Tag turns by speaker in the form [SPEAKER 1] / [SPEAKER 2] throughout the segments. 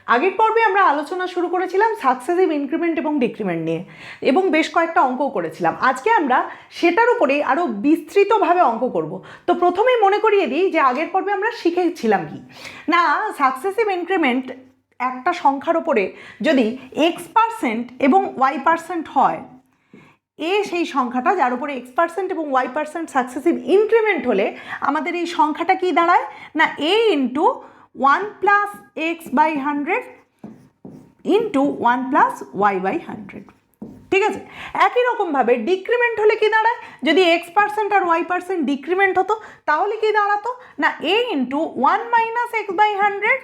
[SPEAKER 1] আগের পর্বে আমরা আলোচনা শুরু করেছিলাম সাকসেসিভ ইনক্রিমেন্ট এবং ডিক্রিমেন্ট নিয়ে, এবং বেশ কয়েকটা অঙ্কও করেছিলাম। আজকে আমরা সেটার উপরে আরও বিস্তৃতভাবে অঙ্ক করব। তো প্রথমেই মনে করিয়ে দিই যে আগের পর্বে আমরা শিখেছিলাম কি না, সাকসেসিভ ইনক্রিমেন্ট একটা সংখ্যার ওপরে যদি x% এবং y% হয়, সেই সংখ্যাটা যার উপরে x% এবং y% সাকসেসিভ ইনক্রিমেন্ট হলে আমাদের এই সংখ্যাটা কি দাঁড়ায় না a into 1 plus x/100 into 1 plus y/100। ঠিক আছে, একই রকমভাবে ডিক্রিমেন্ট হলে কি দাঁড়ায়, যদি x% আর y% ডিক্রিমেন্ট হতো তাহলে কি দাঁড়াতো না a into 1 minus x/100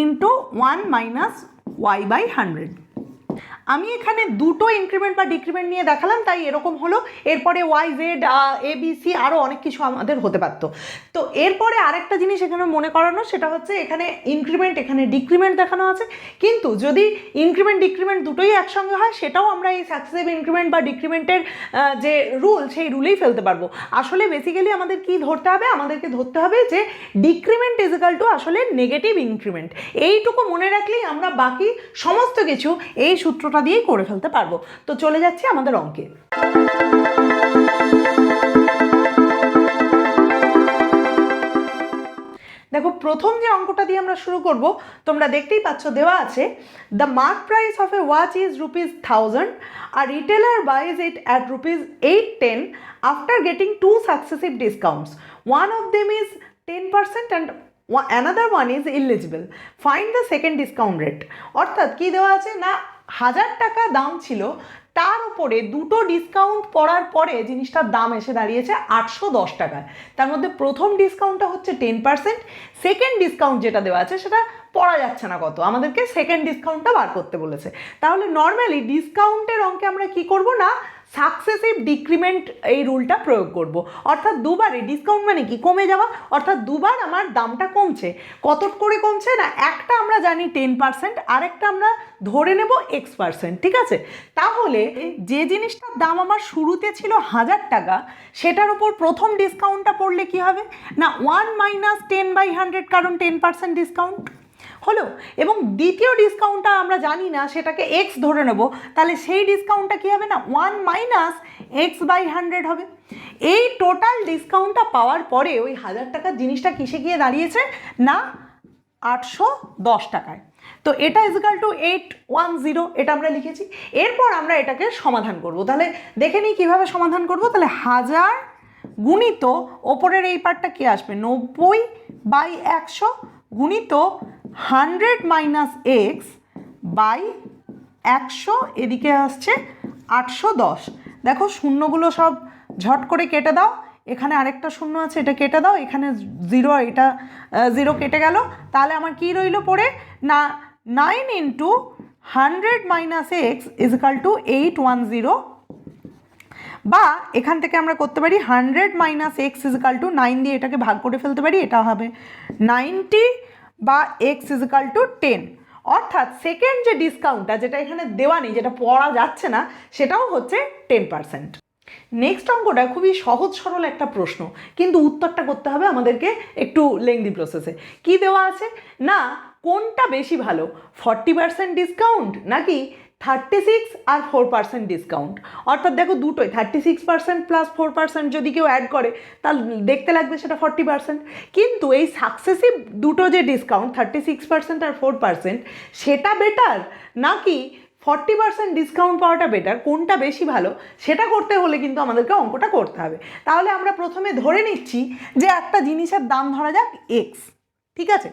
[SPEAKER 1] into 1 minus y/100। আমি এখানে দুটো ইনক্রিমেন্ট বা ডিক্রিমেন্ট নিয়ে দেখালাম, তাই এরকম হলো। এরপরে y z a b c আরও অনেক কিছু আমাদের হতে পারতো। তো এরপরে আরেকটা জিনিস এখানে মনে করানো, সেটা হচ্ছে এখানে ইনক্রিমেন্ট এখানে ডিক্রিমেন্ট দেখানো আছে, কিন্তু যদি ইনক্রিমেন্ট ডিক্রিমেন্ট দুটোই একসঙ্গে হয় সেটাও আমরা এই সাকসেসিভ ইনক্রিমেন্ট বা ডিক্রিমেন্টের যে রুল, সেই রুলেই ফেলতে পারবো। আসলে বেসিক্যালি আমাদের কি ধরতে হবে, আমাদেরকে ধরতে হবে যে ডিক্রিমেন্ট ইজ ইকুয়াল টু আসলে নেগেটিভ ইনক্রিমেন্ট। এইটুকু মনে রাখলেই আমরা বাকি সমস্ত কিছু এই সূত্রটা দিয়েই করে ফেলতে পারবো। তো চলে যাচ্ছি আমাদের অঙ্কে। দেখো, প্রথম যে অঙ্কটা দিয়ে আমরা শুরু করব, তোমরা দেখতেই পাচ্ছ দেওয়া আছে the mark price of a watch is ₹1000, আর retailer buys it at ₹810 after getting 2 successive discounts, one of them is 10% and another one is eligible, find the second discount rate। অর্থাৎ কি দেওয়া আছে না, 1000 টাকা দাম ছিল, তার উপরে দুটো ডিসকাউন্ট পড়ার পরে জিনিসটার দাম এসে দাঁড়িয়েছে 810 টাকায়। তার মধ্যে প্রথম ডিসকাউন্টটা হচ্ছে 10%, সেকেন্ড ডিসকাউন্ট যেটা দেওয়া আছে সেটা পড়া যাচ্ছে না কত, আমাদেরকে সেকেন্ড ডিসকাউন্টটা বার করতে বলেছে। তাহলে নর্মালি ডিসকাউন্টের অঙ্কে আমরা কি করব না, সাকসেসিভ ডিক্রিমেন্ট এই রুলটা প্রয়োগ করব। অর্থাৎ দুবারে ডিসকাউন্ট মানে কি, কমে যাওয়া, অর্থাৎ দুবার আমার দামটা কমছে। কত করে কমছে না, একটা আমরা জানি 10%, আরেকটা আমরা ধরে নেব x%। ঠিক আছে, তাহলে যে জিনিসটার দাম আমার শুরুতে ছিল 1000 টাকা, সেটার উপর প্রথম ডিসকাউন্টটা পড়লে কি হবে না 1 মাইনাস 10/100, কারণ 10% ডিসকাউন্ট হলো, এবং দ্বিতীয় ডিসকাউন্টটা আমরা জানি না, সেটাকে x ধরে নেব, তাহলে সেই ডিসকাউন্টটা কী হবে না 1 মাইনাস x/100 হবে। এই টোটাল ডিসকাউন্টটা পাওয়ার পরে ওই 1000 টাকার জিনিসটা কিসে গিয়ে দাঁড়িয়েছে না 810 টাকায়। তো এটা ইজিক্যাল টু 810, এটা আমরা লিখেছি। এরপর আমরা এটাকে সমাধান করব। তাহলে দেখে নিই কীভাবে সমাধান করব। তাহলে 1000 গুণিত ওপরের এই পার্টটা কি আসবে 90/100 গুণিত 100 মাইনাস x/100, এদিকে আসছে 810। দেখো শূন্যগুলো সব ঝট করে কেটে দাও, এখানে আরেকটা শূন্য আছে, এটা কেটে দাও, এখানে 0, এটা 0 কেটে গেল। তাহলে আমার কি রইল পড়ে না 9 into 100 minus x is equal to 810, বা এখান থেকে আমরা করতে পারি 100 minus x is equal to 9 দিয়ে এটাকে ভাগ করে ফেলতে পারি, এটা হবে 90 বা x ইজ ইকাল টু 10। অর্থাৎ সেকেন্ড যে ডিসকাউন্টটা, যেটা এখানে দেওয়া নেই, যেটা পড়া যাচ্ছে না, সেটাও হচ্ছে 10%। নেক্সট অঙ্কটা খুবই সহজ সরল একটা প্রশ্ন, কিন্তু উত্তরটা করতে হবে আমাদেরকে একটু লেংদি প্রসেসে। কি দেওয়া আছে না, কোনটা বেশি ভালো, 40% ডিসকাউন্ট নাকি 36 আর 4% ডিসকাউন্ট। অর্থাৎ দেখো দুটোই 36% প্লাস 4% যদি কেউ অ্যাড করে তাহলে দেখতে লাগবে সেটা 40%, কিন্তু এই সাকসেসিভ দুটো যে ডিসকাউন্ট 36% আর 4%, সেটা বেটার নাকি 40% ডিসকাউন্ট পাওয়াটা বেটার, কোনটা বেশি ভালো, সেটা করতে হলে কিন্তু আমাদেরকে অঙ্কটা করতে হবে। তাহলে আমরা প্রথমে ধরে নিচ্ছি যে একটা জিনিসের দাম ধরা যাক x। ঠিক আছে,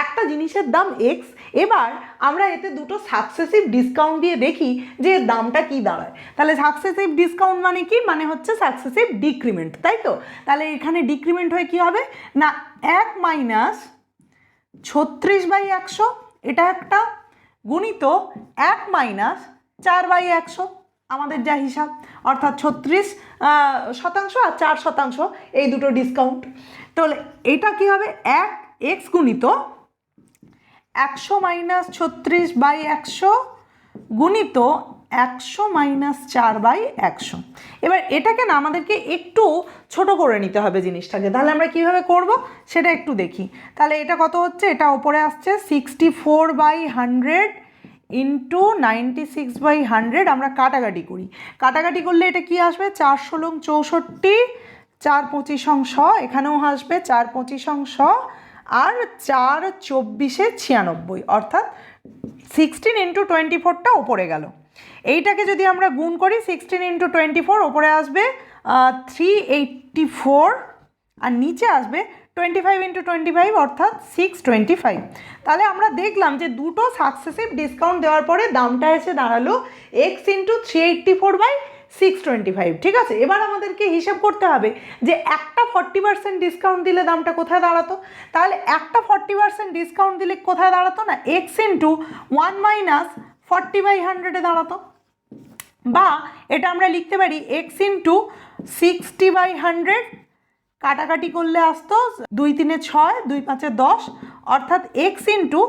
[SPEAKER 1] একটা জিনিসের দাম x, এবার আমরা এতে দুটো সাকসেসিভ ডিসকাউন্ট দিয়ে দেখি যে এর দামটা কি দাঁড়ায়। তাহলে সাকসেসিভ ডিসকাউন্ট মানে কি, মানে হচ্ছে সাকসেসিভ ডিক্রিমেন্ট, তাই তো। তাহলে এখানে ডিক্রিমেন্ট হয়ে কি হবে না 1 মাইনাস 36/100, এটা একটা, গুণিত 1 মাইনাস 4/100, আমাদের যা হিসাব, অর্থাৎ 36% আর 4%, এই দুটো ডিসকাউন্ট। তাহলে এটা কি হবে 1x গুণিত 100 মাইনাস 36/100 গুণিত 100 মাইনাস 4/100। এবার এটাকে না আমাদেরকে একটু ছোট করে নিতে হবে জিনিসটাকে, তাহলে আমরা কিভাবে করব সেটা একটু দেখি। তাহলে এটা কত হচ্ছে, এটা ওপরে আসছে 64/100 ইন্টু 96/100। আমরা কাটাকাটি করি, কাটাকাটি করলে এটা কি আসবে, 4 ষোলং 64, 4 পঁচিশং 100, এখানেও আসবে 4 পঁচিশং 100, আর 4 চব্বিশে 96, অর্থাৎ 16 ইন্টু 24টা ওপরে গেল। এইটাকে যদি আমরা গুণ করি 16 ইন্টু 24 ওপরে আসবে 384, আর নিচে আসবে 25 ইন্টু 25 অর্থাৎ 625। তাহলে আমরা দেখলাম যে দুটো সাকসেসিভ ডিসকাউন্ট দেওয়ার পরে দামটা এসে দাঁড়ালো এক্স ইন্টু 384/625। ঠিক আছে, এবার আমাদেরকে হিসাব করতে হবে যে একটা 40% ডিসকাউন্ট দিলে দামটা কোথায় দাঁড়াতো। তাহলে একটা 40% ডিসকাউন্ট দিলে কোথায় দাঁড়াতো না, এক্স ইন্টু 1 মাইনাস 40/100 দাঁড়াতো। বা এটা আমরা লিখতে পারি এক্স ইন্টু 60/100, কাটাকাটি করলে আসতো 2 3 6, 2 5 10, অর্থাৎ এক্স ইন্টু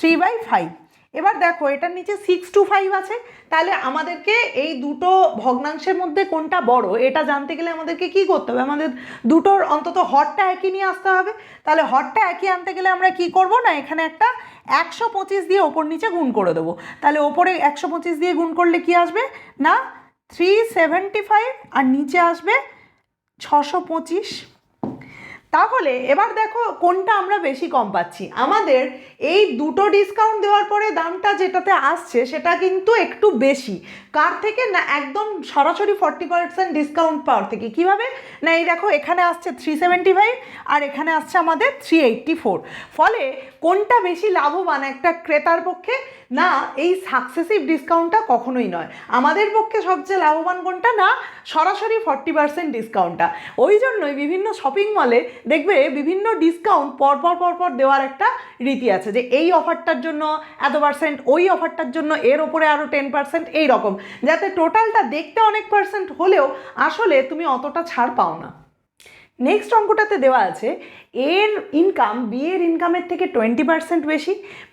[SPEAKER 1] 3/5। এবার দেখো এটার নিচে 625 আছে, তাহলে আমাদেরকে এই দুটো ভগ্নাংশের মধ্যে কোনটা বড় এটা জানতে গেলে আমাদেরকে কি করতে হবে, আমাদের দুটোর অন্তত হরটা একই নিয়ে আসতে হবে। তাহলে হরটা একই আনতে গেলে আমরা কি করব না, এখানে একটা 125 দিয়ে ওপর নিচে গুণ করে দেবো। তাহলে ওপরে 125 দিয়ে গুণ করলে কি আসবে না 375, আর নিচে আসবে 625। তাহলে এবার দেখো কোনটা আমরা বেশি কম পাচ্ছি, আমাদের এই দুটো ডিসকাউন্ট দেওয়ার পরে দামটা যেটাতে আসছে সেটা কিন্তু একটু বেশি। কার থেকে না, একদম সরাসরি 40% ডিসকাউন্ট পাওয়ার থেকে। কিভাবে না, এই দেখো এখানে আসছে 375 আর এখানে আসছে আমাদের 384। ফলে কোনটা বেশি লাভবান একটা ক্রেতার পক্ষে না, এই সাকসেসিভ ডিসকাউন্টটা কখনোই নয়। আমাদের পক্ষে সবচেয়ে লাভবান কোনটা না, সরাসরি 40% ডিসকাউন্টটা। ওই জন্যই বিভিন্ন শপিং মলে দেখবে বিভিন্ন ডিসকাউন্ট পরপর দেওয়ার একটা রীতি আছে, যে এই অফারটার জন্য এত পার্সেন্ট, ওই অফারটার জন্য এর ওপরে আরও 10%, এই রকম, যাতে টোটালটা দেখতে অনেক পার্সেন্ট হলেও আসলে তুমি অতটা ছাড় পাও না। নেক্সট অঙ্কটাতে দেওয়া আছে এর ইনকাম বি এর ইনকামের থেকে 20% বেশি,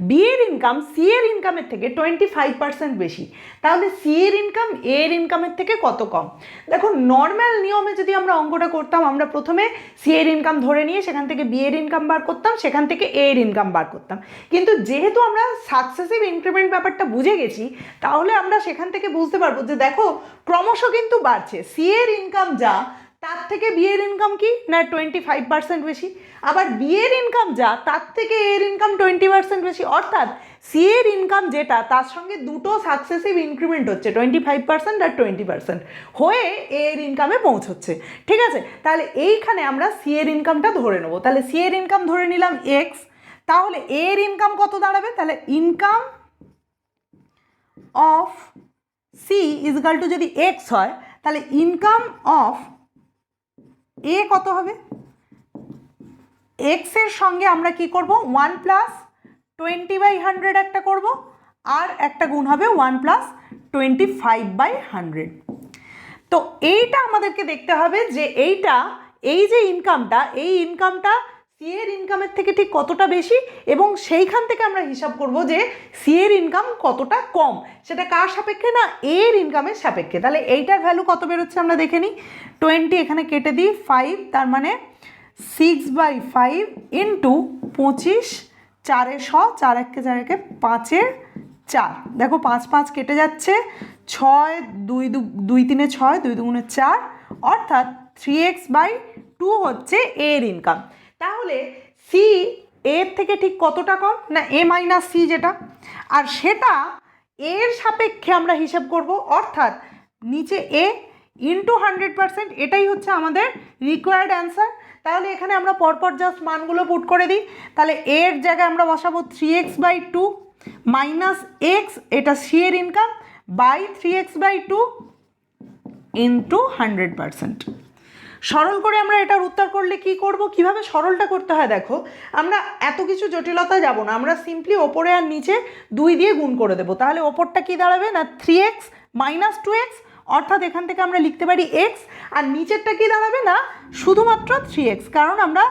[SPEAKER 1] বি এর ইনকাম সি এর ইনকামের থেকে 25% বেশি। তাহলে সি এর ইনকাম এ এর ইনকামের থেকে কত কম। দেখো নর্মাল নিয়মে যদি আমরা অঙ্কটা করতাম, আমরা প্রথমে সি এর ইনকাম ধরে নিয়ে সেখান থেকে বি এর ইনকাম বার করতাম, সেখান থেকে এ এর ইনকাম বার করতাম। কিন্তু যেহেতু আমরা সাকসেসিভ ইনক্রিমেন্ট ব্যাপারটা বুঝে গেছি, তাহলে আমরা সেখান থেকে বুঝতে পারবো যে দেখো ক্রমশ কিন্তু বাড়ছে, সি এর ইনকাম যা তার থেকে বি এর ইনকাম কি না 25% বেশি, আবার বি এর ইনকাম যা তার থেকে এর ইনকাম 20% বেশি। অর্থাৎ সি এর ইনকাম যেটা তার সঙ্গে দুটো সাকসেসিভ ইনক্রিমেন্ট হচ্ছে 25% আর 20% হয়ে এর ইনকামে পৌঁছচ্ছে। ঠিক আছে, তাহলে এইখানে আমরা সি এর ইনকামটা ধরে নেবো। তাহলে সি এর ইনকাম ধরে নিলাম এক্স, তাহলে এর ইনকাম কত দাঁড়াবে, তাহলে income of C is equal to, যদি এক্স হয় তাহলে ইনকাম অফ এ কত হবে, এক্স এর সঙ্গে আমরা কি করব 1 প্লাস 20/100 একটা করব, আর একটা গুণ হবে 1 প্লাস 25/100। তো এইটা আমাদেরকে দেখতে হবে যে এইটা, এই যে ইনকামটা, এই ইনকামটা সি এর ইনকামের থেকে ঠিক কতটা বেশি, এবং সেইখান থেকে আমরা হিসাব করব যে সি এর ইনকাম কতটা কম, সেটা কার সাপেক্ষে না এর ইনকামের সাপেক্ষে। তাহলে এইটার ভ্যালু কত বেরোচ্ছে আমরা দেখে নিই, 20 এখানে কেটে দিই 5, তার মানে 6/5 ইন্টু 25, 4 100, 4 1 4 1 5 4, দেখো 5 5 কেটে যাচ্ছে, 6 2 2 3 6, 2 2 4, অর্থাৎ 3x/2 হচ্ছে এর ইনকাম। তাহলে সি এর থেকে ঠিক কতটা কম না এ মাইনাস সি যেটা, আর সেটা এর সাপেক্ষে আমরা হিসাব করব, অর্থাৎ নিচে এ ইন্টু 100%, এটাই হচ্ছে আমাদের রিকোয়ার্ড অ্যান্সার। তাহলে এখানে আমরা পরপর জাস্ট মানগুলো পুট করে দিই। তাহলে এর জায়গায় আমরা বসাবো 3x/2 মাইনাস এক্স, এটা সি এর ইনকাম, বাই 3x/2 ইন্টু 100%। সরল করে আমরা এটার উত্তর করলে কি করব, কিভাবে সরলটা করতে হয় দেখো, আমরা এত কিছু জটিলতা যাব না, আমরা সিম্পলি ওপরে আর নিচে 2 দিয়ে গুণ করে দেবো। তাহলে ওপরটা কি দাঁড়াবে না 3x মাইনাস 2x, অর্থাৎ এখান থেকে আমরা লিখতে পারি x, আর নিচেরটা কি দাঁড়াবে না শুধুমাত্র 3x, কারণ আমরা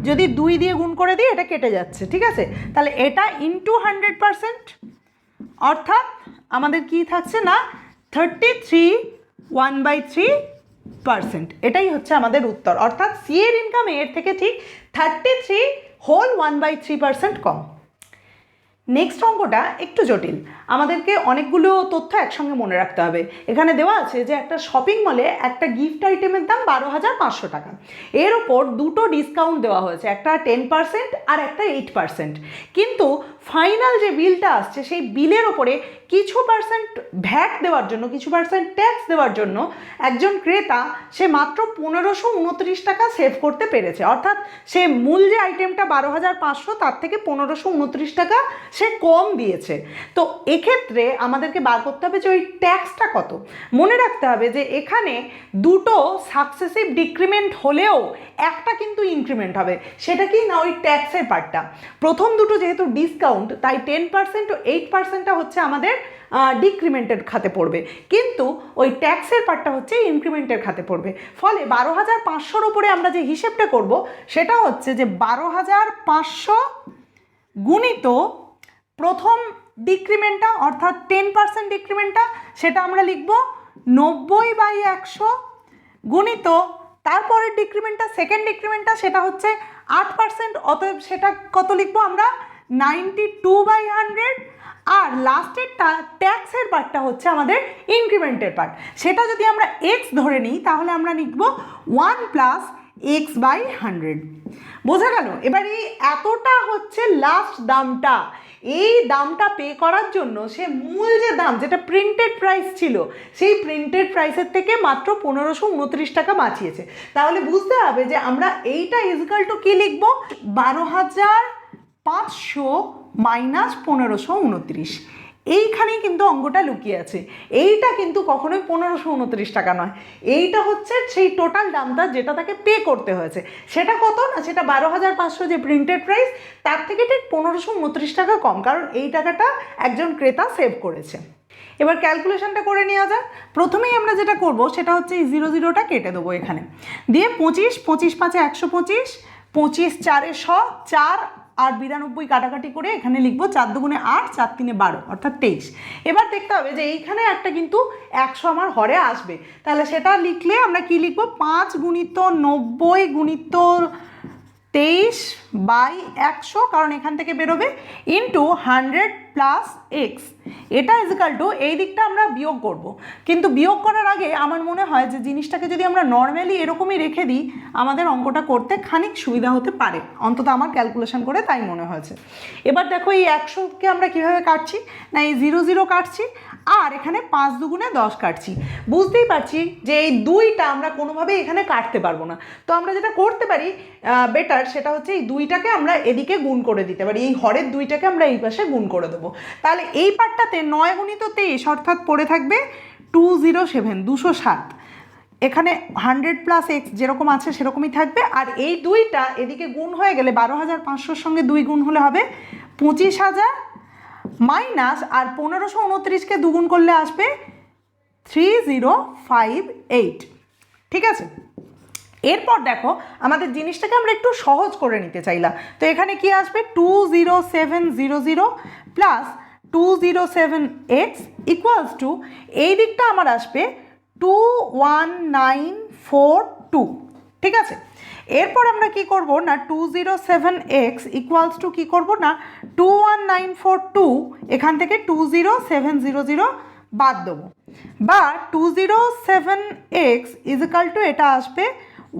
[SPEAKER 1] যদি 2 দিয়ে গুণ করে দিই এটা কেটে যাচ্ছে। ঠিক আছে, তাহলে এটা ইন্টু 100%, অর্থাৎ আমাদের কি থাকছে না 33.1/3%। এটাই হচ্ছে আমাদের উত্তর, অর্থাৎ সি এর ইনকাম এর থেকে ঠিক 33.1/3% কম। নেক্সট অঙ্কটা একটু জটিল, আমাদেরকে অনেকগুলো তথ্য একসঙ্গে মনে রাখতে হবে। এখানে দেওয়া আছে যে একটা শপিং মলে একটা গিফট আইটেমের দাম 12,500 টাকা, এর ওপর দুটো ডিসকাউন্ট দেওয়া হয়েছে, একটা 10% আর একটা 8%। কিন্তু ফাইনাল যে বিলটা আসছে সেই বিলের ওপরে কিছু পার্সেন্ট ভ্যাট দেওয়ার জন্য, কিছু পার্সেন্ট ট্যাক্স দেওয়ার জন্য একজন ক্রেতা সে মাত্র 1529 টাকা সেভ করতে পেরেছে। অর্থাৎ সে মূল যে আইটেমটা 12,500 তার থেকে 1529 টাকা সে কম দিয়েছে। তো এক্ষেত্রে আমাদেরকে বার করতে হবে যে ওই ট্যাক্সটা কত। মনে রাখতে হবে যে এখানে দুটো সাকসেসিভ ডিক্রিমেন্ট হলেও একটা কিন্তু ইনক্রিমেন্ট হবে, সেটা কি না ওই ট্যাক্সের পার্টটা। প্রথম দুটো যেহেতু ডিসকাউন্ট তাই 10% ও 8%টা হচ্ছে আমাদের ডিক্রিমেন্টের খাতে পড়বে, কিন্তু ওই ট্যাক্সের পার্টটা হচ্ছে ইনক্রিমেন্টের খাতে পড়বে। ফলে 12,500-র উপরে আমরা যে হিসেবটা করব সেটা হচ্ছে যে 12,500 গুণিত প্রথম ডিক্রিমেন্টটা অর্থাৎ 10% ডিক্রিমেন্টটা, সেটা আমরা লিখব 90/100 গুণিত তারপরের ডিক্রিমেন্টটা, সেকেন্ড ডিক্রিমেন্টটা সেটা হচ্ছে 8%, অতএব সেটা কত লিখবো আমরা 92/100। আর লাস্টেরটা ট্যাক্সের পার্টটা হচ্ছে আমাদের ইনক্রিমেন্টের পার্ট, সেটা যদি আমরা এক্স ধরে নিই তাহলে আমরা লিখব 1 + x/100। বোঝা গেল? এবার এই এতটা হচ্ছে লাস্ট দামটা, এই দামটা পে করার জন্য সে মূল যে দাম যেটা প্রিন্টেড প্রাইস ছিল সেই প্রিন্টেড প্রাইসের থেকে মাত্র 1529 টাকা বাঁচিয়েছে। তাহলে বুঝতে হবে যে আমরা এইটা ইজিক্যাল টু কী লিখব, 12,500 মাইনাস 1529। এইখানেই কিন্তু অঙ্কটা লুকিয়ে আছে। এইটা কিন্তু কখনোই 1529 টাকা নয়, এইটা হচ্ছে সেই টোটাল দামটা যেটা তাকে পে করতে হয়েছে। সেটা কত না, সেটা 12,500 যে প্রিন্টেড প্রাইস তার থেকে ঠিক 1529 টাকা কম, কারণ এই টাকাটা একজন ক্রেতা সেভ করেছে। এবার ক্যালকুলেশনটা করে নেওয়া যাক। প্রথমেই আমরা যেটা করব সেটা হচ্ছে এই 0,0টা কেটে দেবো এখানে, দিয়ে 25, 25 5 125, 25 4 4 আর 92 কাটাকাটি করে এখানে লিখবো 4 2 8, 4 3 12 অর্থাৎ 23। এবার দেখতে হবে যে এইখানে একটা কিন্তু 100 আমার হরে আসবে, তাহলে সেটা লিখলে আমরা কি লিখবো, 5 × 90 × 23/100, কারণ এখান থেকে বেরোবে, ইন্টু 100 + x। এটা ইজিক্যাল টু, এই দিকটা আমরা বিয়োগ করব, কিন্তু বিয়োগ করার আগে আমার মনে হয় যে জিনিসটাকে যদি আমরা নর্মালি এরকমই রেখে দিই আমাদের অঙ্কটা করতে খানিক সুবিধা হতে পারে, অন্তত আমার ক্যালকুলেশন করে তাই মনে হয়েছে। এবার দেখো এই 100কে আমরা কীভাবে কাটছি না, এই 0 0 কাটছি আর এখানে 5 2 10 কাটছি। বুঝতেই পারছি যে এই 2টা আমরা কোনোভাবেই এখানে কাটতে পারবো না, তো আমরা যেটা করতে পারি বেটার সেটা হচ্ছে এই 2টাকে আমরা এদিকে গুণ করে দিতে পারি, এই হরের 2টাকে আমরা এই পাশে গুণ করে দেবো। তাহলে এই পার্টটাতে 9 × 23 অর্থাৎ পড়ে থাকবে 207, 207। এখানে 100 + x যেরকম আছে সেরকমই থাকবে, আর এই 2টা এদিকে গুণ হয়ে গেলে 12,500-র সঙ্গে 2 গুণ হলে হবে 25,000 মাইনাস, আর 1529কে দুগুণ করলে আসবে 3058। ঠিক আছে, এরপর দেখো আমাদের জিনিসটাকে আমরা একটু সহজ করে নিতে চাইলাম, তো এখানে কি আসবে 20700 প্লাস 207x ইকুয়ালস টু, এই দিকটা আমার আসবে 21942। ঠিক আছে, এরপর আমরা কি করব না 207x ইকুয়ালস টু কী করবো না 21942, এখান থেকে 20700 বাদ দেবো, বা 207x ইজিক্যাল টু এটা আসবে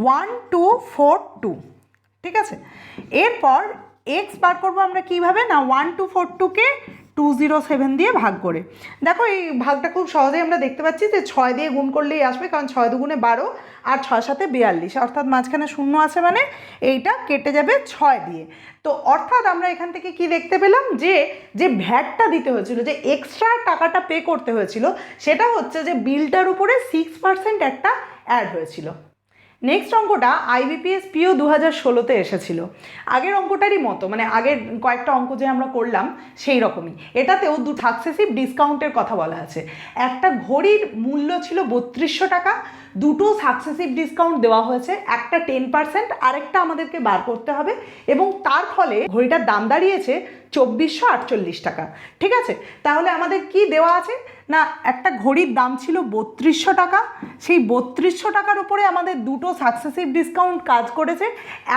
[SPEAKER 1] 1242। ঠিক আছে, এরপর x বার করবো আমরা কীভাবে না 1242কে 207 দিয়ে ভাগ করে। দেখো এই ভাগটা খুব সহজেই আমরা দেখতে পাচ্ছি যে 6 দিয়ে গুণ করলেই আসবে, কারণ 6 2 12 আর 6 7 42, অর্থাৎ মাঝখানে শূন্য আছে মানে এইটা কেটে যাবে 6 দিয়ে। তো অর্থাৎ আমরা এখান থেকে কি দেখতে পেলাম যে যে ভ্যাটটা দিতে হয়েছিল, যে এক্সট্রা টাকাটা পে করতে হয়েছিল, সেটা হচ্ছে যে বিলটার উপরে 6% একটা অ্যাড হয়েছিল। নেক্সট অঙ্কটা IBPS PO 2016-তে এসেছিল, আগের অঙ্কটারই মতো, মানে আগের কয়েকটা অঙ্ক যে আমরা করলাম সেই রকমই। এটাতেও সাকসেসিভ ডিসকাউন্টের কথা বলা আছে। একটা ঘড়ির মূল্য ছিল 3200 টাকা, দুটো সাকসেসিভ ডিসকাউন্ট দেওয়া হয়েছে, একটা 10%, আরেকটা আমাদেরকে বার করতে হবে, এবং তার ফলে ঘড়িটার দাম দাঁড়িয়েছে 2448 টাকা। ঠিক আছে, তাহলে আমাদের কি দেওয়া আছে না একটা ঘড়ির দাম ছিল 3200 টাকা, সেই 3200 টাকার উপরে আমাদের দুটো সাকসেসিভ ডিসকাউন্ট কাজ করেছে।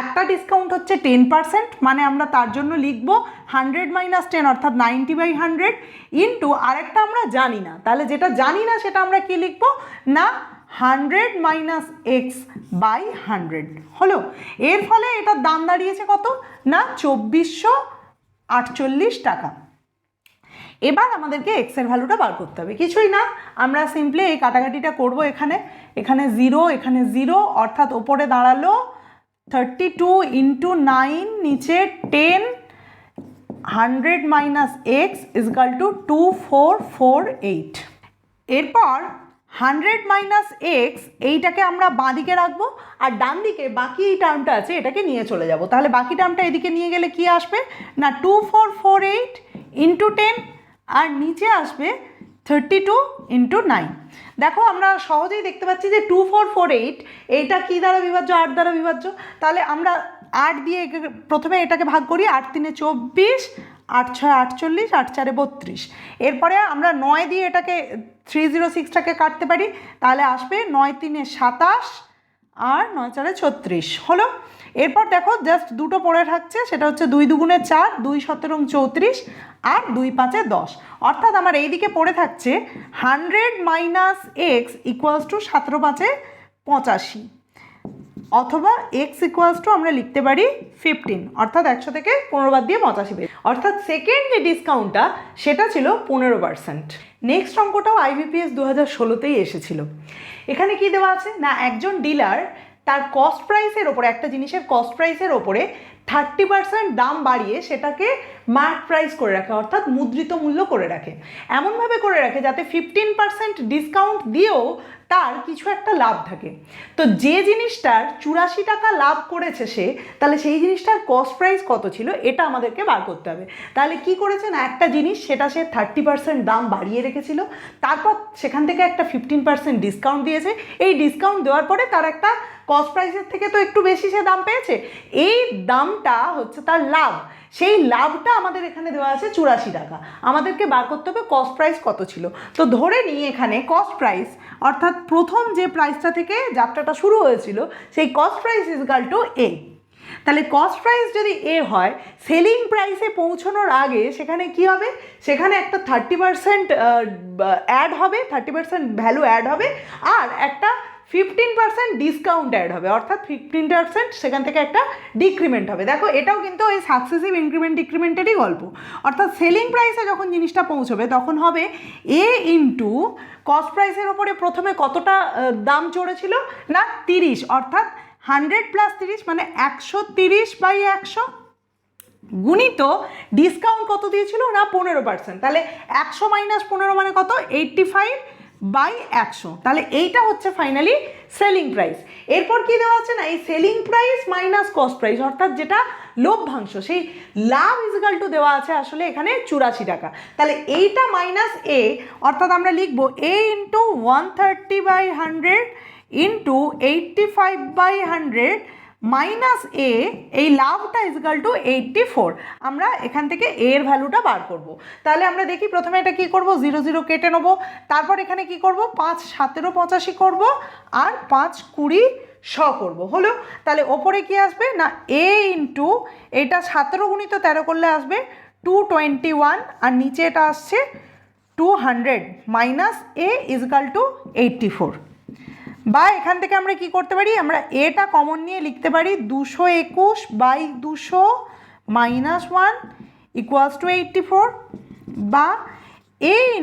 [SPEAKER 1] একটা ডিসকাউন্ট হচ্ছে 10%, মানে আমরা তার জন্য লিখব 100 - 10 অর্থাৎ 90/100 ইন্টু আরেকটা আমরা জানি না, তাহলে যেটা জানি না সেটা আমরা কি লিখব না 100 - x/100 হলো। এর ফলে এটার দাম দাঁড়িয়েছে কত না 2448 টাকা। এবার আমাদেরকে এক্সের ভ্যালুটা বার করতে হবে, কিছুই না, আমরা সিম্পলি এই কাটাকাটিটা করব। এখানে 0, এখানে 0 অর্থাৎ ওপরে দাঁড়ালো 32 × 9, নিচে 10, 100 - x = 2448। এরপর 100 - x এইটাকে আমরা বাঁ দিকে রাখবো, আর ডান দিকে বাকি এই টার্মটা আছে এটাকে নিয়ে চলে যাব। তাহলে বাকি টার্মটা এদিকে নিয়ে গেলে কি আসবে না 2448 × 10, আর নিচে আসবে 32 × 9। দেখো আমরা সহজেই দেখতে পাচ্ছি যে 2448 এইটা কি দ্বারা বিভাজ্য, 8 দ্বারা বিভাজ্য। তাহলে আমরা 8 দিয়ে প্রথমে এটাকে ভাগ করি, 8 × 3 = 24, 8 × 6 = 48, 8 × 4 = 32। এরপরে আমরা 9 দিয়ে এটাকে 306টাকে কাটতে পারি, তাহলে আসবে 9 × 3 = 27 আর 9 × 4 = 36 হলো। এরপর দেখো জাস্ট দুটো পড়ে থাকছে, সেটা হচ্ছে 2 × 2 = 4, 2 × 7 = 34 আর 2 × 5 = 10। অর্থাৎ আমার এইদিকে পড়ে থাকছে 100 - x = 17 × 5 = 85, অথবা x = আমরা লিখতে পারি 15, অর্থাৎ 100 থেকে 15 বাদ দিয়ে 85 পেয়েছি। অর্থাৎ সেকেন্ড যে ডিসকাউন্টটা সেটা ছিল 15%। নেক্সট অঙ্কটাও IBPS 2016তেই এসেছিল। এখানে কি দেওয়া আছে না একজন ডিলার তার কস্ট প্রাইসের ওপরে, একটা জিনিসের কস্ট প্রাইসের ওপরে 30% দাম বাড়িয়ে সেটাকে মার্ক প্রাইস করে রাখে, অর্থাৎ মুদ্রিত মূল্য করে রাখে। এমনভাবে করে রাখে যাতে 15% ডিসকাউন্ট দিয়েও তার কিছু একটা লাভ থাকে। তো যে জিনিসটার 84 টাকা লাভ করেছে সে, তাহলে সেই জিনিসটার কস্ট প্রাইস কত ছিল এটা আমাদেরকে বার করতে হবে। তাহলে কি করেছে না একটা জিনিস সেটা সে 30% দাম বাড়িয়ে রেখেছিল, তারপর সেখান থেকে একটা 15% ডিসকাউন্ট দিয়েছে। এই ডিসকাউন্ট দেওয়ার পরে তার একটা কস্ট প্রাইসের থেকে তো একটু বেশি সে দাম পেয়েছে, এই দামটা হচ্ছে তার লাভ। সেই লাভটা আমাদের এখানে দেওয়া আছে 84 টাকা। আমাদেরকে বার করতে হবে কস্ট প্রাইস কত ছিল। তো ধরে নিই এখানে কস্ট প্রাইস অর্থাৎ প্রথম যে প্রাইসটা থেকে যাত্রাটা শুরু হয়েছিল সেই কস্ট প্রাইস = A। তাহলে কস্ট প্রাইস যদি A হয়, সেলিং প্রাইসে পৌঁছানোর আগে সেখানে কি হবে, সেখানে একটা 30% অ্যাড হবে, 30% ভ্যালু অ্যাড হবে, আর একটা 15% ডিসকাউন্ট অ্যাড হবে, অর্থাৎ 15% সেখান থেকে একটা ডিক্রিমেন্ট হবে। দেখো এটাও কিন্তু ওই সাকসেসিভ ইনক্রিমেন্ট ডিক্রিমেন্টেরই গল্প। অর্থাৎ সেলিং প্রাইসে যখন জিনিসটা পৌঁছবে তখন হবে A × কস্ট প্রাইসের ওপরে প্রথমে কতটা দাম চড়েছিল না 30, অর্থাৎ 100 + 30 মানে 130/100 গুণিত ডিসকাউন্ট কত দিয়েছিল না 15%। তাহলে 100 - 15 মানে কত 85/100। তাহলে এইটা হচ্ছে ফাইনালি সেলিং প্রাইস। এরপর কি দেওয়া আছে না এই selling price minus cost price, অর্থাৎ যেটা লভ্যাংশ, সেই লাভ = দেওয়া আছে আসলে এখানে 84 টাকা। তাহলে এইটা মাইনাস A, অর্থাৎ আমরা লিখবো A × 130/100 × 85/100 মাইনাস A, এই লাভটা = 84। আমরা এখান থেকে A এর ভ্যালুটা বার করব। তাহলে আমরা দেখি প্রথমে এটা কি করব, 0 0 কেটে নেব, তারপর এখানে কি করব 5 7 = 85 করব, আর 5 20 100 করব হলো। তাহলে ওপরে কি আসবে না A × এটা 17 × 13 করলে আসবে 221, আর নিচে এটা আসছে 200 মাইনাস A = 84। বা এখান থেকে আমরা কি করতে পারি, আমরা এটা কমন নিয়ে লিখতে পারি 221/200 - 1 = 84, বা A ×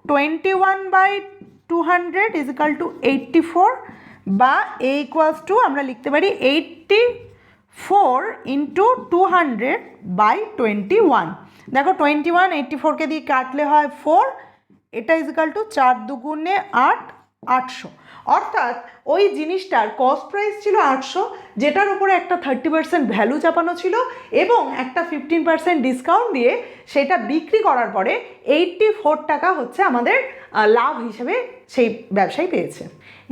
[SPEAKER 1] 21/200 = 84, বা A = আমরা লিখতে পারি 84 × 200/21। দেখো 21 84কে দিয়ে কাটলে হয় 4, এটা = 4 × 2 = 8, 800। অর্থাৎ ওই জিনিসটার কস্ট প্রাইস ছিল 800, যেটার উপরে একটা 30% ভ্যালু চাপানো ছিল, এবং একটা 15% ডিসকাউন্ট দিয়ে সেটা বিক্রি করার পরে 84 টাকা হচ্ছে আমাদের লাভ হিসেবে সেই ব্যবসায়ী পেয়েছে।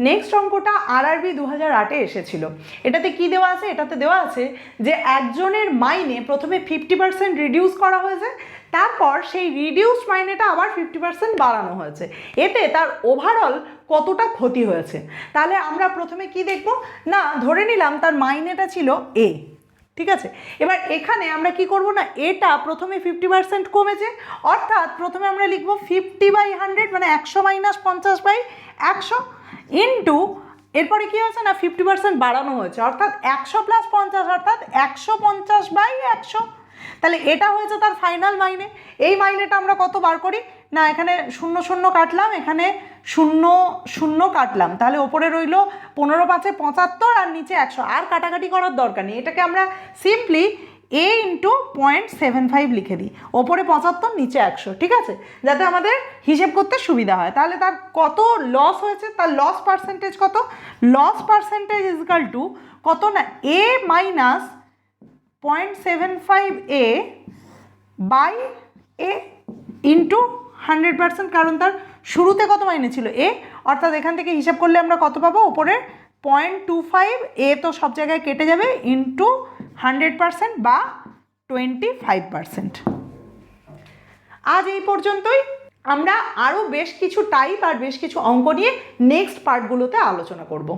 [SPEAKER 1] নেক্সট অঙ্কটা RRB 2008-এ এসেছিল। এটাতে কি দেওয়া আছে, এটাতে দেওয়া আছে যে একজনের মাইনে প্রথমে 50% রিডিউস করা হয়েছে, তারপর সেই রিডিউসড মাইনেটা আবার 50% বাড়ানো হয়েছে, এতে তার ওভারঅল কতটা ক্ষতি হয়েছে। তাহলে আমরা প্রথমে কি দেখব না, ধরে নিলাম তার মাইনেটা ছিল এ, ঠিক আছে। এবার এখানে আমরা কি করব না, এটা প্রথমে 50% কমেছে, অর্থাৎ প্রথমে আমরা লিখব 50/100 মানে 100 মাইনাস 50/100 ইন্টু, এরপরে কি হয়েছে না 50% বাড়ানো হয়েছে, অর্থাৎ 100 প্লাস 50 অর্থাৎ 150/100। তাহলে এটা হয়েছে তার ফাইনাল মাইনে। এই মাইনেটা আমরা কত বার করি না, এখানে 0 0 কাটলাম, এখানে 0 0 কাটলাম, তাহলে ওপরে রইল 15 5 75 আর নিচে 100, আর কাটাকাটি করার দরকার নেই। এটাকে আমরা সিম্পলি a ইন্টু 0.75 লিখে দিই, ওপরে 75 নিচে 100, ঠিক আছে, যাতে আমাদের হিসেব করতে সুবিধা হয়। তাহলে তার কত লস হয়েছে, তার লস পার্সেন্টেজ কত, loss percentage is equal to কত না a minus 0.75 by A into 100%, কারণ তার শুরুতে কত মাইনে ছিল এ, অর্থাৎ এখান থেকে হিসাব করলে আমরা কত পাবো, ওপরে 0.25, এ তো সব জায়গায় কেটে যাবে, ইন্টু 100% বা 25%। আজ এই পর্যন্তই। আমরা আরও বেশ কিছু টাইপ আর বেশ কিছু অঙ্ক নিয়ে নেক্সট পার্টগুলোতে আলোচনা করব।